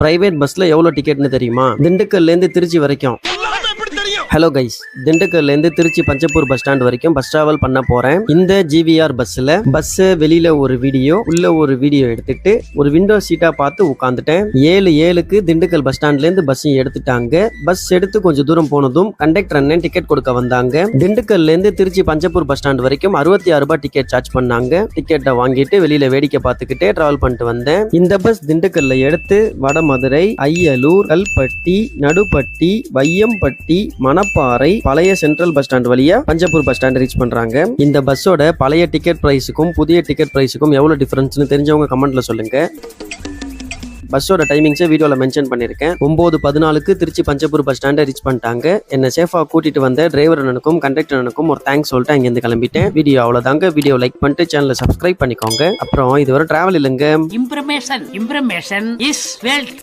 Private பஸ்ல எவ்வளவு டிக்கெட்னு தெரியுமா? திண்டுக்கல்ல இருந்து திருச்சி வரைக்கும். ஹலோ கைஸ், திண்டுக்கல்ல இருந்து திருச்சி பஞ்சப்பூர் பஸ் ஸ்டாண்ட் வரைக்கும் பஸ் டிராவல் பண்ண போறேன். இந்த ஜிவிஆர் பஸ்ல வெளியில ஒரு வீடியோ, உள்ள ஒரு வீடியோ எடுத்துட்டு ஒரு விண்டோ சீட்டா பார்த்து உட்காந்துட்டேன். 7:07க்கு திண்டுக்கல் பஸ் ஸ்டாண்ட்ல இருந்து பஸ் எடுத்துட்டாங்க. பஸ் எடுத்து கொஞ்சம் தூரம் போனதும் கண்டக்டர் அண்ணன் டிக்கெட் கொடுக்க வந்தாங்க. திண்டுக்கல்ல இருந்து திருச்சி பஞ்சப்பூர் பஸ் ஸ்டாண்ட் வரைக்கும் 66 ரூபாய் டிக்கெட் சார்ஜ் பண்ணாங்க. டிக்கெட்டை வாங்கிட்டு வெளியில வேடிக்கை பார்த்துக்கிட்டே டிராவல் பண்ணிட்டு வந்தேன். இந்த பஸ் திண்டுக்கல்ல எடுத்து வடமதுரை, ஐயலூர், கல்பட்டி, நடுப்பட்டி, வையம்பட்டி, மணப்பாறை, பழைய சென்ட்ரல் பஸ் ஸ்டாண்ட் வழியா பஞ்சப்பூர் பஸ் ஸ்டாண்ட் ரீச் பண்றாங்க. இந்த பஸ்ஸோட பழைய டிக்கெட் பிரைஸுக்கும் புதிய டிக்கெட் பிரைஸுக்கும் எவ்வளவு டிஃபரன்ஸ்னு தெரிஞ்சவங்க கமெண்ட்ல சொல்லுங்க. பஸ்ஸோட டைமிங்ஸை வீடியோவில் மென்ஷன் பண்ணியிருக்கேன். 9:14க்கு திருச்சி பஞ்சப்பூர் பஸ் ஸ்டாண்டை ரீச் பண்ணிட்டாங்க. என்ன சேஃபா கூட்டிட்டு வந்த டிரைவர் அண்ணனுக்கும் கண்டக்டர் அண்ணனுக்கும் ஒரு தேங்க்ஸ் சொல்லிட்டு அங்கேருந்து கிளம்பிட்டேன். வீடியோ அவ்வளோதாங்க. வீடியோ லைக் பண்ணிட்டு சேனலை சப்ஸ்கிரைப் பண்ணிக்கோங்க. அப்புறம் இது வரை டிராவல் இல்லைங்க. இம்ப்ரமேஷன் இஸ் வெல்த்.